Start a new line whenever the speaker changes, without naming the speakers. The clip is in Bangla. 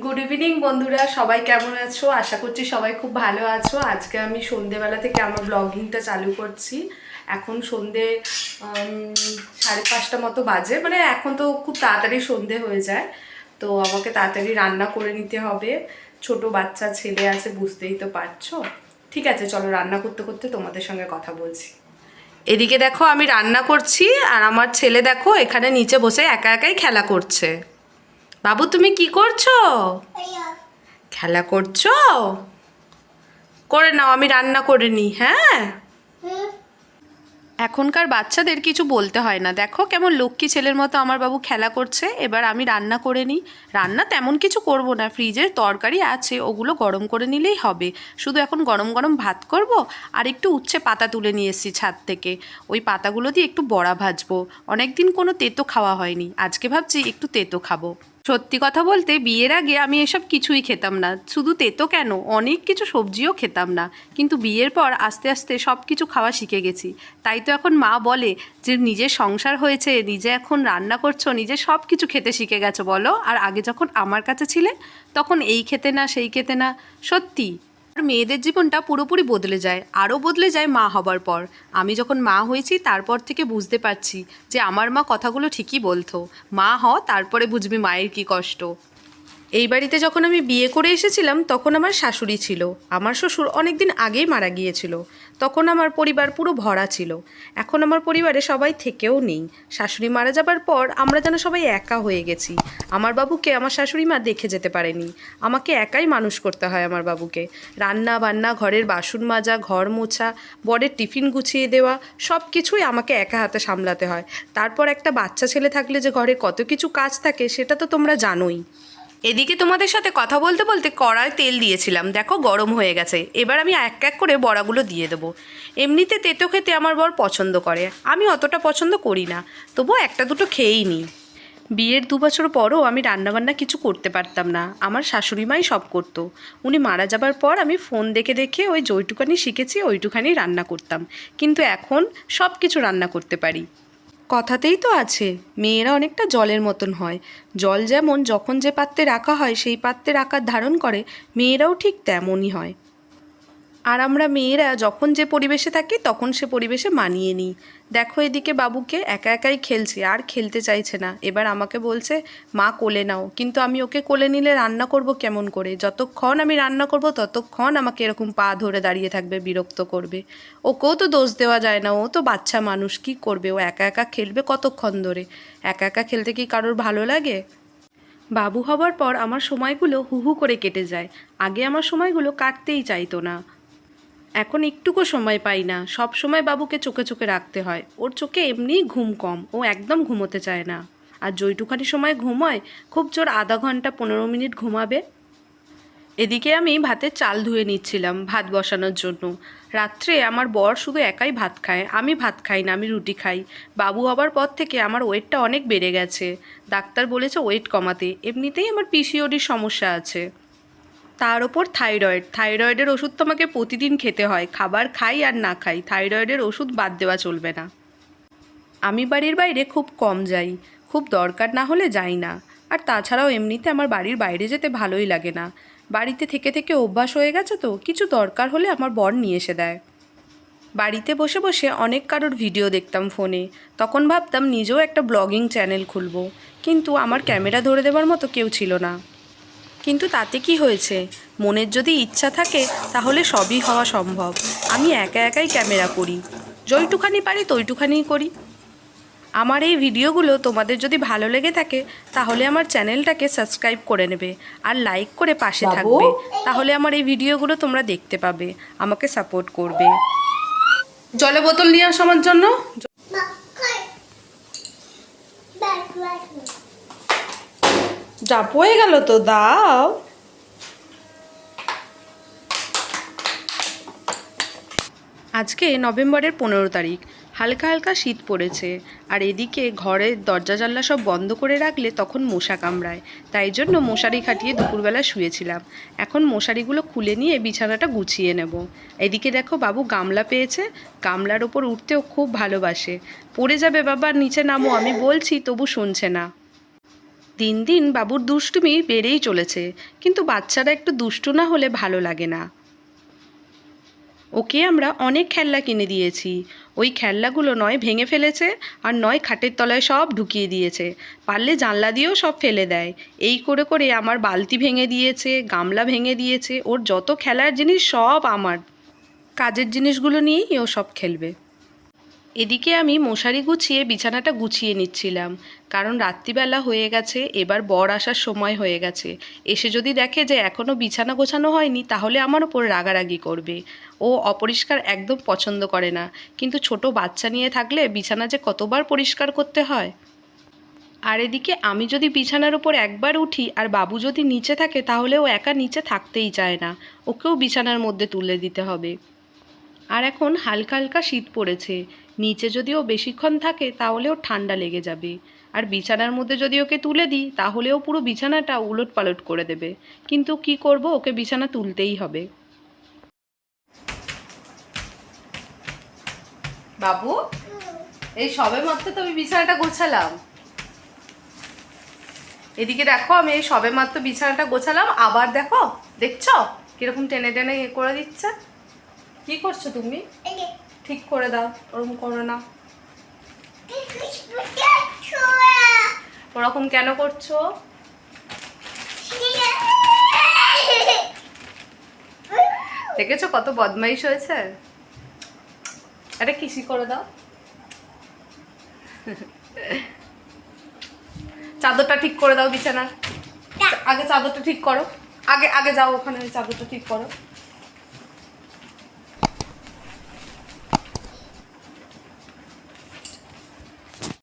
গুড ইভিনিং বন্ধুরা, সবাই কেমন আছো? আশা করছি সবাই খুব ভালো আছো। আজকে আমি সন্ধেবেলা থেকে আমার ব্লগিংটা চালু করছি। এখন সন্ধে 5:30 মতো বাজে, মানে এখন তো খুব তাড়াতাড়ি সন্ধে হয়ে যায়। তো আমাকে তাড়াতাড়ি রান্না করে নিতে হবে। ছোট বাচ্চা ছেলে আছে, বুঝতেই তো পারছো। ঠিক আছে, চলো রান্না করতে করতে তোমাদের সঙ্গে কথা বলছি। এদিকে দেখো আমি রান্না করছি, আর আমার ছেলে দেখো এখানে নিচে বসে একা একাই খেলা করছে। বাবু তুমি কি করছো? খেলা করছো? করে নাও, আমি রান্না করে নিই। হ্যাঁ, এখনকার বাচ্চাদের কিছু বলতে হয় না। দেখো কেমন লক্ষ্মী ছেলের মতো আমার বাবু খেলা করছে। এবার আমি রান্না করে নিই। রান্না তেমন কিছু করব না, ফ্রিজের তরকারি আছে, ওগুলো গরম করে নিলেই হবে। শুধু এখন গরম গরম ভাত করব, আর একটু উচ্ছে পাতা তুলে নিয়ে এসেছি ছাদ থেকে। ওই পাতাগুলো দিয়ে একটু বড়া ভাজবো। অনেকদিন কোনো তেতো খাওয়া হয়নি, আজকে ভাবছি একটু তেতো খাবো। সত্যি কথা বলতে বিয়ের আগে আমি এসব কিছুই খেতাম না, শুধু তেতো কেন, অনেক কিছু সবজিও খেতাম না। কিন্তু বিয়ের পর আস্তে আস্তে সব কিছু খাওয়া শিখে গেছি। তাই তো এখন মা বলে যে নিজের সংসার হয়েছে, নিজে এখন রান্না করছো, নিজে সব কিছু খেতে শিখে গেছো বলো। আর আগে যখন আমার কাছে ছিলে তখন এই খেতে না সেই খেতে না। সত্যি আর মেয়েদের জীবনটা পুরোপুরি বদলে যায়, আরও বদলে যায় মা হবার পর। আমি যখন মা হয়েছি তারপর থেকে বুঝতে পারছি যে আমার মা কথাগুলো ঠিকই বলতো। মা হ, তারপরে বুঝবি মায়ের কী কষ্ট। এই বাড়িতে যখন আমি বিয়ে করে এসেছিলাম তখন আমার শাশুড়ি ছিল। আমার শ্বশুর অনেক দিন আগেই মারা গিয়েছিল। তখন আমার পরিবার পুরো ভরা ছিল। এখন আমার পরিবারে সবাই থেকেও নেই। শাশুড়ি মারা যাবার পর আমরা যেন সবাই একা হয়ে গেছি। আমার বাবুকে আমার শাশুড়ি মা দেখে যেতে পারেনি। আমাকে একাই মানুষ করতে হয় আমার বাবুকে। রান্না বান্না, ঘরের বাসন মাজা, ঘর মোছা, বরের টিফিন গুছিয়ে দেওয়া, সব কিছুই আমাকে একা হাতে সামলাতে হয়। তারপর একটা বাচ্চা ছেলে থাকলে যে ঘরে কত কিছু কাজ থাকে সেটা তো তোমরা জানোই। এদিকে তোমাদের সাথে কথা বলতে বলতে কড়ায় তেল দিয়েছিলাম, দেখো গরম হয়ে গেছে। এবার আমি এক এক করে বড়াগুলো দিয়ে দেবো। এমনিতে তেতো খেতে আমার বর পছন্দ করে, আমি অতটা পছন্দ করি না, তবুও একটা দুটো খেয়েই নিই। বিয়ের 2 বছর পরও আমি রান্নাবান্না কিছু করতে পারতাম না, আমার শাশুড়িমাই সব করতো। উনি মারা যাবার পর আমি ফোন দেখে দেখে ওই যেইটুখানি শিখেছি ওইটুখানি রান্না করতাম, কিন্তু এখন সব কিছু রান্না করতে পারি। কথাতেই তো আছে, মেয়েরা অনেকটা জলের মতন হয়। জল যেমন যখন যে পাত্রে রাখা হয় সেই পাত্রের আকার ধারণ করে, মেয়েরাও ঠিক তেমনই হয়। আর আমরা মেয়েরা যখন যে পরিবেশে থাকি তখন সে পরিবেশে মানিয়ে নিই। দেখো এদিকে বাবুকে একা একাই খেলছে, আর খেলতে চাইছে না। এবার আমাকে বলছে মা কোলে নাও, কিন্তু আমি ওকে কোলে নিলে রান্না করব কেমন করে? যতক্ষণ আমি রান্না করব ততক্ষণ আমাকে এরকম পা ধরে দাঁড়িয়ে থাকবে, বিরক্ত করবে। ওকেও তো দোষ দেওয়া যায় না, ও তো বাচ্চা মানুষ, কী করবে? ও একা একা খেলবে কতক্ষণ ধরে? একা একা খেলতে কি কারোর ভালো লাগে? বাবু হবার পর আমার সময়গুলো হু হু করে কেটে যায়। আগে আমার সময়গুলো কাটতেই চাইতো না। এখন একটুকু সময় পাই না, সব সময় বাবুকে চোখে চোখে রাখতে হয়। ওর চোখে এমনিই ঘুম কম, ও একদম ঘুমোতে চায় না। আর যেইটুখানি সময় ঘুমোয়, খুব জোর আধা ঘন্টা 15 মিনিট ঘুমাবে। এদিকে আমি ভাতের চাল ধুয়ে নিচ্ছিলাম ভাত বসানোর জন্য। রাত্রে আমার বর শুধু একাই ভাত খায়, আমি ভাত খাই না, আমি রুটি খাই। বাবু হবার পর থেকে আমার ওয়েটটা অনেক বেড়ে গেছে। ডাক্তার বলেছে ওয়েট কমাতে, এমনিতেই আমার পিসিওডির সমস্যা আছে। তার ওপর থাইরয়েডের ওষুধ তো আমাকে প্রতিদিন খেতে হয়। খাবার খাই আর না খাই, থাইরয়েডের ওষুধ বাদ দেওয়া চলবে না। আমি বাড়ির বাইরে খুব কম যাই, খুব দরকার না হলে যাই না। আর তাছাড়াও এমনিতে আমার বাড়ির বাইরে যেতে ভালোই লাগে না। বাড়িতে থেকে থেকে অভ্যাস হয়ে গেছে, তো কিছু দরকার হলে আমার বর নিয়ে এসে দেয়। বাড়িতে বসে বসে অনেক কারোর ভিডিও দেখতাম ফোনে, তখন ভাবতাম নিজেও একটা ব্লগিং চ্যানেল খুলব, কিন্তু আমার ক্যামেরা ধরে দেওয়ার মতো কেউ ছিল না। কিন্তু তাতে কি হয়েছে, মনের যদি ইচ্ছা থাকে তাহলে সবই হওয়া সম্ভব। আমি একা একাই ক্যামেরা করি, যইটুখানি পারি তইটুখানিই করি। আমার এই ভিডিওগুলো তোমাদের যদি ভালো লেগে থাকে তাহলে আমার চ্যানেলটাকে সাবস্ক্রাইব করে নেবে, আর লাইক করে পাশে থাকবে। তাহলে আমার এই ভিডিওগুলো তোমরা দেখতে পাবে, আমাকে সাপোর্ট করবে। জলে বোতল নিয়ে আস আমার জন্য। যা পড়ে গেল তো, দাও। আজকে নভেম্বরের 15 তারিখ। হালকা হালকা শীত পড়েছে, আর এদিকে ঘরের দরজা জানলা সব বন্ধ করে রাখলে তখন মশা কামড়ায়। তাই জন্য মশারি খাটিয়ে দুপুরবেলা শুয়েছিলাম। এখন মশারিগুলো খুলে নিয়ে বিছানাটা গুছিয়ে নেব। এদিকে দেখো বাবু গামলা পেয়েছে, গামলার ওপর উঠতেও খুব ভালোবাসে। পড়ে যাবে বাবা, নিচে নামো আমি বলছি, তবু শুনছে না। দিন দিন বাবুর দুষ্টুমি বেড়েই চলেছে, কিন্তু বাচ্চারা একটু দুষ্টু না হলে ভালো লাগে না। ওকে আমরা অনেক খেলনা কিনে দিয়েছি, ওই খেলনাগুলো নয় ভেঙে ফেলেছে আর নয় খাটের তলায় সব ঢুকিয়ে দিয়েছে, পারলে জানলা দিয়েও সব ফেলে দেয়। এই করে করে আমার বালতি ভেঙে দিয়েছে, গামলা ভেঙে দিয়েছে, ওর যত খেলার জিনিস সব আমার। কাজের জিনিসগুলো নিয়েই ও সব খেলবে। এদিকে আমি মশারি গুছিয়ে বিছানাটা গুছিয়ে নিচ্ছিলাম, কারণ রাত্রিবেলা হয়ে গেছে, এবার বর আসার সময় হয়ে গেছে। এসে যদি দেখে যে এখনও বিছানা গোছানো হয়নি তাহলে আমার ওপর রাগারাগি করবে। ও অপরিষ্কার একদম পছন্দ করে না, কিন্তু ছোট বাচ্চা নিয়ে থাকলে বিছানা যে কতবার পরিষ্কার করতে হয়। আর এদিকে আমি যদি বিছানার ওপর একবার উঠি আর বাবু যদি নিচে থাকে তাহলে ও একা নিচে থাকতেই চায় না, ওকেও বিছানার মধ্যে তুলে দিতে হবে। আর এখন হালকা হালকা শীত পড়েছে, নিচে যদি ও বেশিক্ষণ থাকে তাহলেও ঠান্ডা লেগে যাবে। আর বিছানার মধ্যে যদি ওকে তুলে দিই তাহলেও পুরো বিছানাটা উলট পালট করে দেবে, কিন্তু কি করব, ওকে বিছানা তুলতেই হবে। বাবু, এই সবে মাত্র তো আমি বিছানাটা গোছালাম। এদিকে দেখো, আমি এই সবে মাত্র বিছানাটা গোছালাম, আবার দেখো, দেখছো কিরকম টেনে টেনে করে দিচ্ছে। কি করছো তুমি? ঠিক করে দাও, ওরকম করো না। ওরকম কেন করছো? দেখেছো কত বদমাইশ হয়েছে। আরে কিসি করে দাও। চাদরটা ঠিক করে দাও বিছানার, আগে চাদরটা ঠিক করো, আগে আগে যাও ওখানে চাদরটা ঠিক করো।